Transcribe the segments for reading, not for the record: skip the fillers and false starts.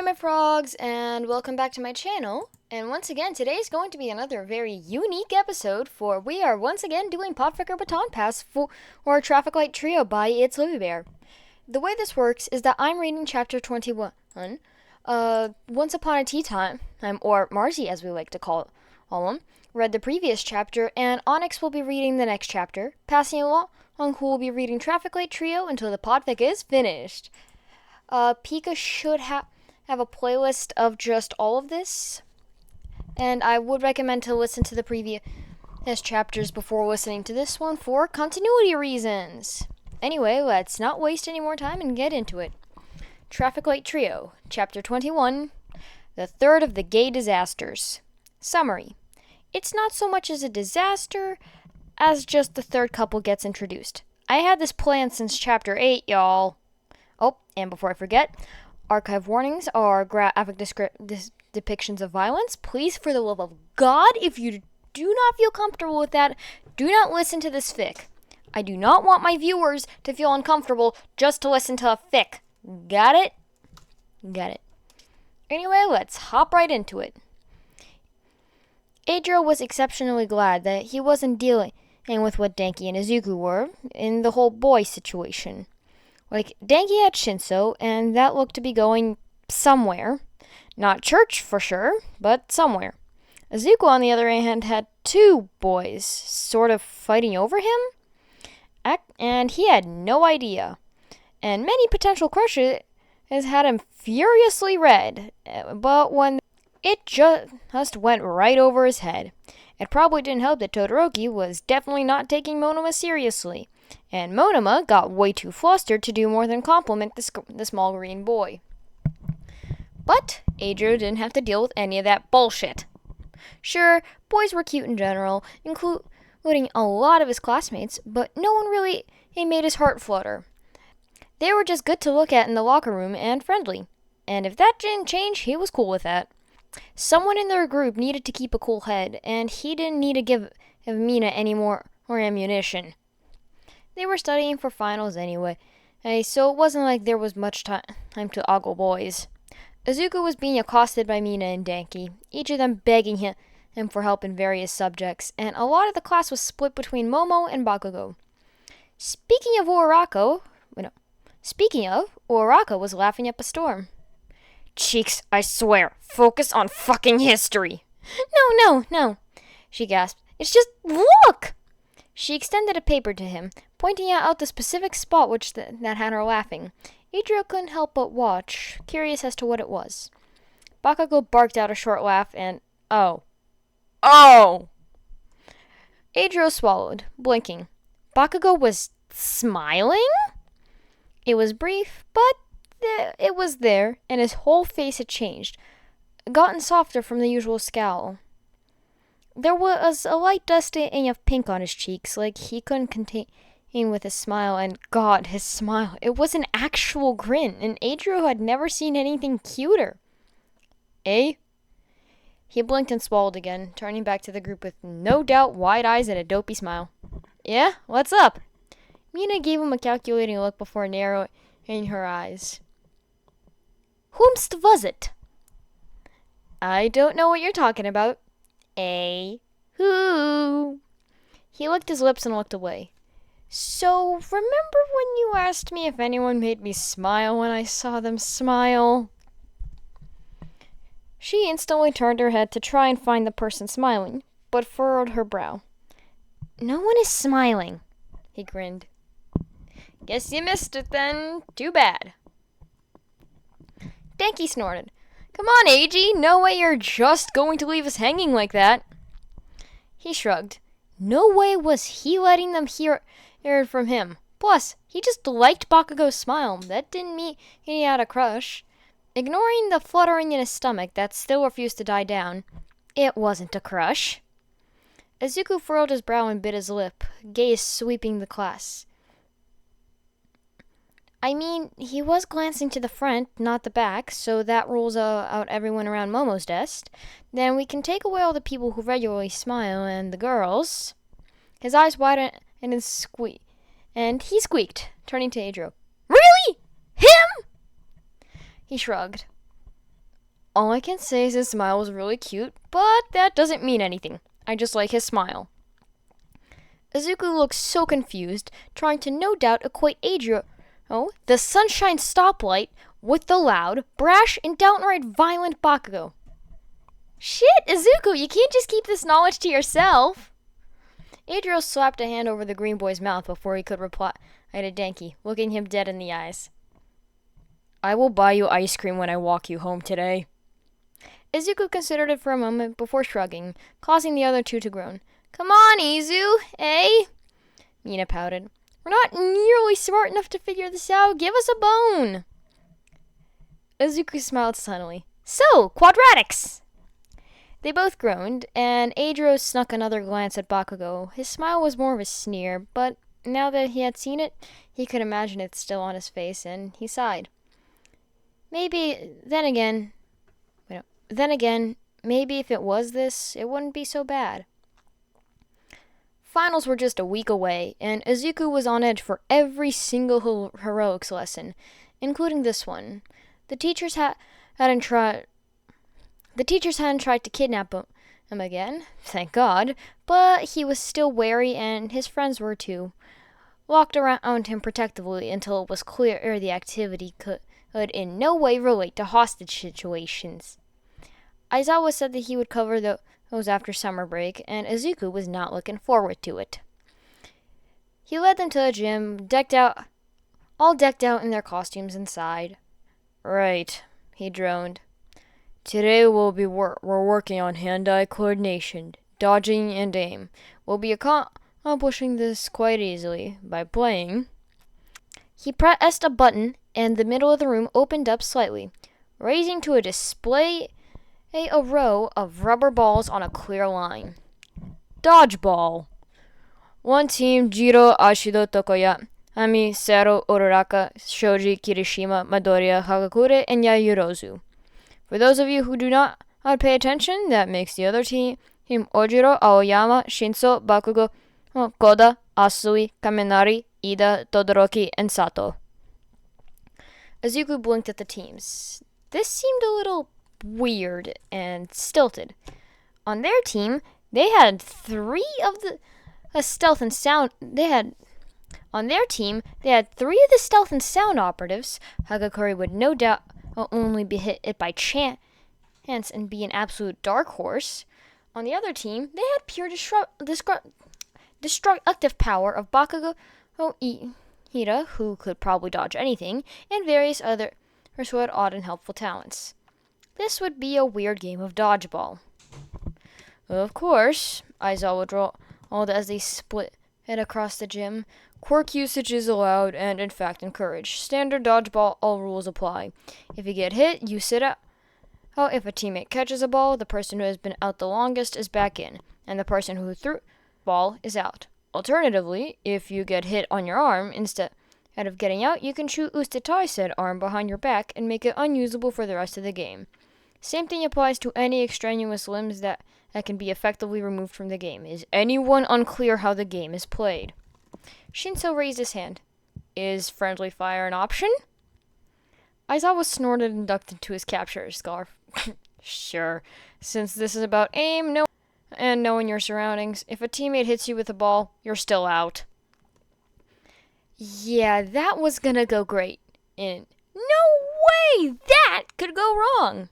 Hi my frogs, and welcome back to my channel. And once again, today is going to be another very unique episode, for we are once again doing podfic or baton pass for our Traffic Light Trio by It's Livy Bear. The way this works is that I'm reading chapter 21, Once Upon a Tea Time, or Marzi as we like to call him, read the previous chapter, and Onyx will be reading the next chapter, passing along who will be reading Traffic Light Trio until the podfic is finished. Pika should have a playlist of just all of this, and I would recommend to listen to the previous chapters before listening to this one for continuity reasons. Anyway, let's not waste any more time and get into it. Traffic Light Trio, Chapter 21, the third of the gay disasters. Summary. It's not so much as a disaster as just the third couple gets introduced. I had this plan since Chapter 8, y'all. Oh, and before I forget, archive warnings are graphic depictions of violence. Please, for the love of God, if you do not feel comfortable with that, do not listen to this fic. I do not want my viewers to feel uncomfortable just to listen to a fic. Got it? Got it. Anyway, let's hop right into it. Adro was exceptionally glad that he wasn't dealing with what Denki and Izuku were in the whole boy situation. Like, Denki had Shinso, and that looked to be going somewhere. Not church, for sure, but somewhere. Izuku, on the other hand, had two boys sort of fighting over him, and he had no idea. And many potential crushes had him furiously red, but when it just went right over his head. It probably didn't help that Todoroki was definitely not taking Monoma seriously, and Monoma got way too flustered to do more than compliment the small green boy. But Adro didn't have to deal with any of that bullshit. Sure, boys were cute in general, including a lot of his classmates, but no one really made his heart flutter. They were just good to look at in the locker room and friendly, and if that didn't change, he was cool with that. Someone in their group needed to keep a cool head, and he didn't need to give Mina any more ammunition. They were studying for finals anyway, so it wasn't like there was much time to ogle boys. Izuku was being accosted by Mina and Denki, each of them begging him for help in various subjects, and a lot of the class was split between Momo and Bakugo. Speaking of, Uraraka was laughing up a storm. Cheeks, I swear, focus on fucking history. No, she gasped. It's just, look! She extended a paper to him, pointing out the specific spot that had her laughing. Adro couldn't help but watch, curious as to what it was. Bakugo barked out a short laugh and, oh. Adro swallowed, blinking. Bakugo was smiling? It was brief, but it was there, and his whole face had changed, gotten softer from the usual scowl. There was a light dusting of pink on his cheeks, like he couldn't contain with his smile, and God, his smile. It was an actual grin, and Adro had never seen anything cuter. Eh? He blinked and swallowed again, turning back to the group with no doubt wide eyes and a dopey smile. Yeah? What's up? Mina gave him a calculating look before narrowing her eyes. Whomst was it? I don't know what you're talking about. Who? He licked his lips and looked away. So, remember when you asked me if anyone made me smile when I saw them smile? She instantly turned her head to try and find the person smiling, but furrowed her brow. No one is smiling, he grinned. Guess you missed it then. Too bad. Denki snorted. Come on, Eiji, no way you're just going to leave us hanging like that. He shrugged. No way was he letting them hear it from him. Plus, he just liked Bakugo's smile. That didn't mean he had a crush. Ignoring the fluttering in his stomach that still refused to die down, it wasn't a crush. Izuku furrowed his brow and bit his lip, gaze sweeping the class. I mean, he was glancing to the front, not the back, so that rules out everyone around Momo's desk. Then we can take away all the people who regularly smile, and the girls. His eyes widened and he squeaked, turning to Adro. Really? Him? He shrugged. All I can say is his smile was really cute, but that doesn't mean anything. I just like his smile. Izuku looked so confused, trying to no doubt equate Adria, the sunshine stoplight, with the loud, brash, and downright violent Bakugo. Shit, Izuku, you can't just keep this knowledge to yourself. Adriel slapped a hand over the green boy's mouth before he could reply to Denki, looking him dead in the eyes. I will buy you ice cream when I walk you home today. Izuku considered it for a moment before shrugging, causing the other two to groan. Come on, Izu, eh? Mina pouted. We're not nearly smart enough to figure this out. Give us a bone. Izuku smiled sunnily. So, quadratics! They both groaned, and Adro snuck another glance at Bakugo. His smile was more of a sneer, but now that he had seen it, he could imagine it still on his face, and he sighed. Then again, maybe if it was this, it wouldn't be so bad. Finals were just a week away, and Izuku was on edge for every single heroics lesson, including this one. The teachers hadn't tried to kidnap him again, thank God, but he was still wary, and his friends were too. Locked around him protectively until it was clear the activity could in no way relate to hostage situations. Aizawa said that he would cover those after summer break, and Izuku was not looking forward to it. He led them to a gym, all decked out in their costumes inside. Right, he droned. Today we're working on hand-eye coordination, dodging and aim. We'll be accomplishing this quite easily by playing. He pressed a button, and the middle of the room opened up slightly, raising to a display a row of rubber balls on a clear line. Dodgeball. One team, Jiro, Ashido, Tokoya, Ami, Sero, Uraraka, Shoji, Kirishima, Midoriya, Hagakure, and Yayurozu. For those of you who do not pay attention, that makes the other team Ojiro, Aoyama, Shinso, Bakugo, Koda, Asui, Kaminari, Iida, Todoroki, and Sato. Izuku blinked at the teams. This seemed a little weird and stilted. On their team, they had three of the stealth and sound operatives. Hagakure would no doubt only be hit by chance and be an absolute dark horse. On the other team, they had pure destructive power of Bakugo Iida, who could probably dodge anything, and various others who had odd and helpful talents. This would be a weird game of dodgeball. Of course, Aizawa drawled as they split it across the gym. Quirk usage is allowed and, in fact, encouraged. Standard dodgeball, all rules apply. If you get hit, you sit out. If a teammate catches a ball, the person who has been out the longest is back in, and the person who threw the ball is out. Alternatively, if you get hit on your arm, instead of getting out, you can tie said arm behind your back and make it unusable for the rest of the game. Same thing applies to any extraneous limbs that can be effectively removed from the game. Is anyone unclear how the game is played? Shinso raised his hand. Is friendly fire an option? Aizawa snorted and ducked into his capture scarf. Sure. Since this is about aim, and knowing your surroundings, if a teammate hits you with a ball, you're still out. Yeah, that was gonna go great. No way that could go wrong!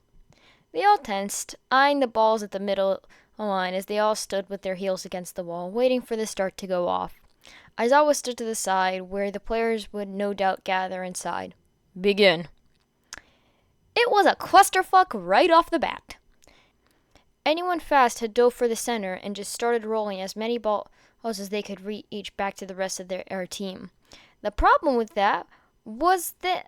They all tensed, eyeing the balls at the middle line as they all stood with their heels against the wall, waiting for the start to go off. Aizawa stood to the side, where the players would no doubt gather inside. Begin. It was a clusterfuck right off the bat. Anyone fast had dove for the center and just started rolling as many balls as they could reach back to the rest of their team. The problem with that was the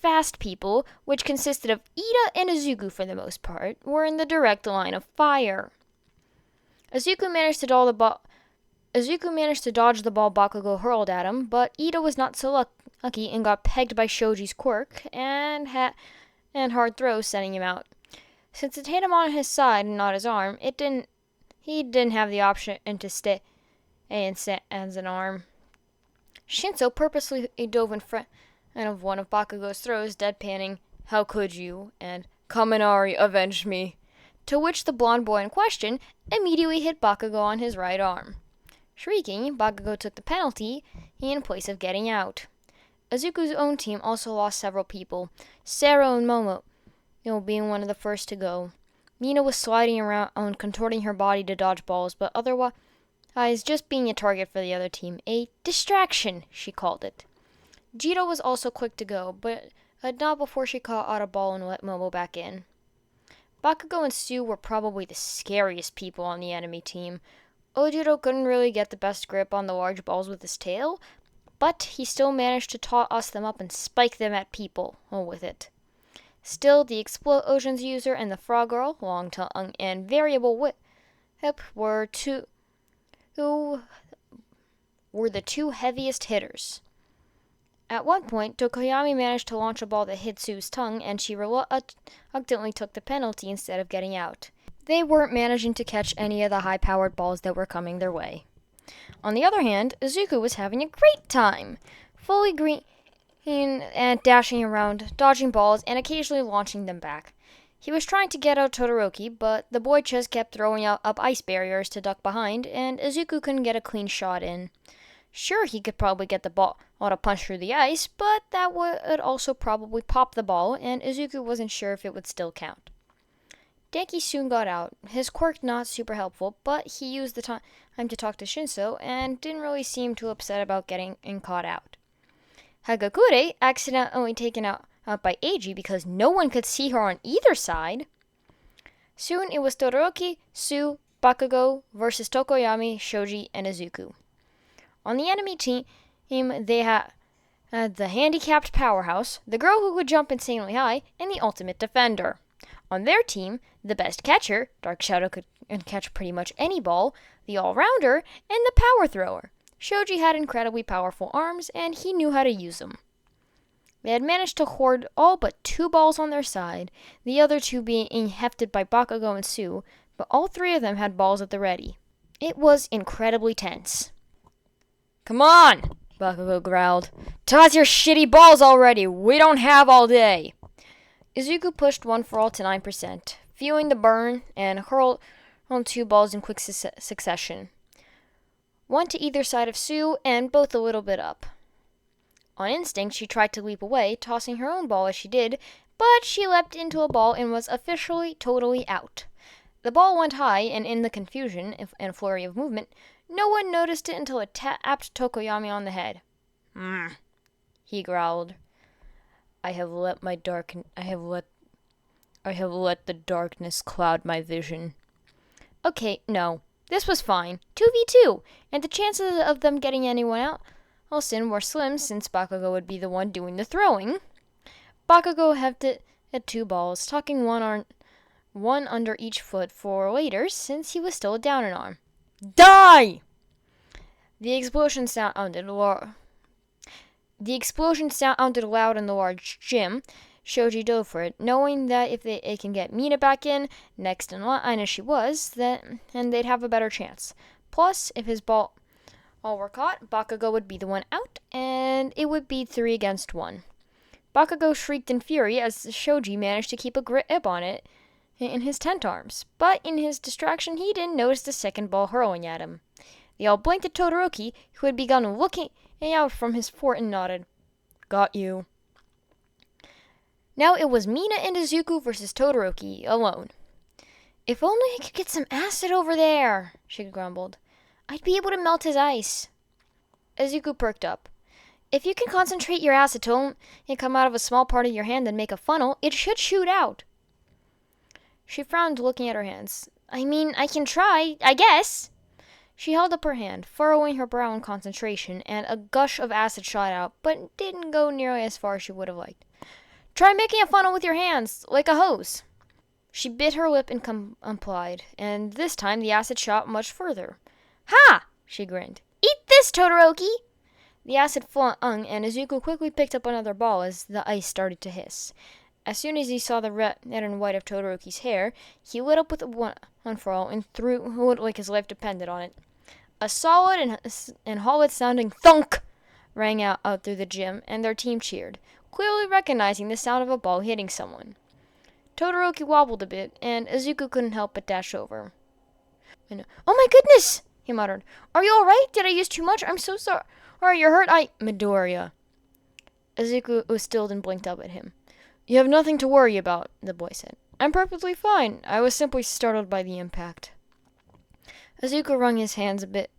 fast people, which consisted of Iida and Izuku for the most part, were in the direct line of fire. Izuku managed to dodge the ball Bakugo hurled at him, but Iida was not so lucky and got pegged by Shoji's quirk and hard throws, sending him out. Since it hit him on his side and not his arm, he didn't have the option to stay as an arm. Shinso purposely dove in front of one of Bakugo's throws, deadpanning, how could you? And Kaminari avenged me. To which the blonde boy in question immediately hit Bakugo on his right arm. Shrieking, Bakugo took the penalty in place of getting out. Izuku's own team also lost several people, Sero and Momo being one of the first to go. Mina was sliding around and contorting her body to dodge balls, but otherwise just being a target for the other team. A distraction, she called it. Jito was also quick to go, but not before she caught out a ball and let Momo back in. Bakugo and Sue were probably the scariest people on the enemy team. Ojiro couldn't really get the best grip on the large balls with his tail, but he still managed to toss them up and spike them at people with it. Still, the Explosions user and the Frog Girl, long tongue and variable whip, were the two heaviest hitters. At one point, Tokoyami managed to launch a ball that hit Sue's tongue, and she reluctantly took the penalty instead of getting out. They weren't managing to catch any of the high-powered balls that were coming their way. On the other hand, Izuku was having a great time, fully green and dashing around, dodging balls, and occasionally launching them back. He was trying to get out Todoroki, but the boy just kept throwing up ice barriers to duck behind, and Izuku couldn't get a clean shot in. Sure, he could probably get the ball to punch through the ice, but that would also probably pop the ball, and Izuku wasn't sure if it would still count. Denki soon got out, his quirk not super helpful, but he used the time to talk to Shinso, and didn't really seem too upset about getting caught out. Hagakure accidentally taken out by Eiji because no one could see her on either side. Soon it was Todoroki, Sue, Bakugo versus Tokoyami, Shoji, and Izuku. On the enemy team, they had the handicapped powerhouse, the girl who could jump insanely high, and the ultimate defender. On their team, the best catcher, Dark Shadow could catch pretty much any ball, the all-rounder, and the power thrower. Shoji had incredibly powerful arms, and he knew how to use them. They had managed to hoard all but 2 balls on their side, the other 2 being hefted by Bakugo and Sue, but all 3 of them had balls at the ready. It was incredibly tense. "Come on!" Bakugo growled. "Toss your shitty balls already! We don't have all day!" Izuku pushed one for all to 9%, feeling the burn, and hurled 2 balls in quick succession. One to either side of Sue, and both a little bit up. On instinct, she tried to leap away, tossing her own ball as she did, but she leapt into a ball and was officially totally out. The ball went high, and in the confusion and flurry of movement, no one noticed it until it tapped Tokoyami on the head. He growled. I have let the darkness cloud my vision. Okay, no. This was fine. 2v2, and the chances of them getting anyone else in were slim since Bakugo would be the one doing the throwing. Bakugo hefted 2 balls, tucking one under each foot for later since he was still down an arm. Die! The explosion sounded loud in the large gym. Shoji dove for it, knowing that if it can get Mina back in, next in line as she was, then they'd have a better chance. Plus, if his ball were caught, Bakugo would be the one out, and it would be 3 against 1. Bakugo shrieked in fury as Shoji managed to keep a grip on it in his tent arms, but in his distraction he didn't notice the second ball hurling at him. They all blinked at Todoroki, who had begun looking out from his fort, and nodded. Got you. Now it was Mina and Izuku versus Todoroki, alone. If only I could get some acid over there, she grumbled. I'd be able to melt his ice. Izuku perked up. If you can concentrate your acetone and come out of a small part of your hand and make a funnel, it should shoot out. She frowned, looking at her hands. I mean, I can try, I guess. She held up her hand, furrowing her brow in concentration, and a gush of acid shot out, but didn't go nearly as far as she would have liked. Try making a funnel with your hands, like a hose. She bit her lip and complied, and this time the acid shot much further. Ha! She grinned. Eat this, Todoroki! The acid flung, and Izuku quickly picked up another ball as the ice started to hiss. As soon as he saw the red and white of Todoroki's hair, he lit up with one for all and threw it like his life depended on it. A solid and hollow-sounding thunk rang out through the gym, and their team cheered. clearly recognizing the sound of a ball hitting someone. Todoroki wobbled a bit, and Izuku couldn't help but dash over. "Oh my goodness!" he muttered. "Are you alright? Did I use too much? I'm so sorry. You're hurt. Midoriya." Izuku was stilled and blinked up at him. "You have nothing to worry about," the boy said. "I'm perfectly fine. I was simply startled by the impact." Izuku wrung his hands a bit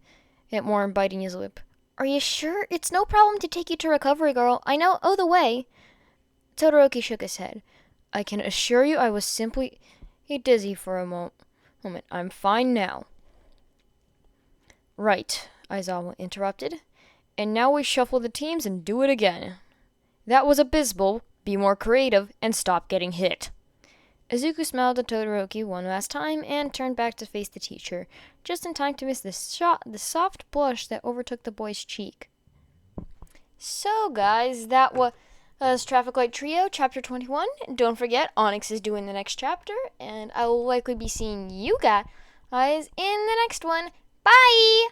more, biting his lip. "Are you sure? It's no problem to take you to Recovery Girl. I know the way." Todoroki shook his head. "I can assure you I was simply dizzy for a moment. I'm fine now." "Right," Aizawa interrupted. "And now we shuffle the teams and do it again. That was abysmal. Be more creative and stop getting hit." Izuku smiled at Todoroki one last time and turned back to face the teacher, just in time to miss the soft blush that overtook the boy's cheek. So, guys, that was Traffic Light Trio, Chapter 21. Don't forget, Onyx is doing the next chapter, and I will likely be seeing you guys in the next one. Bye!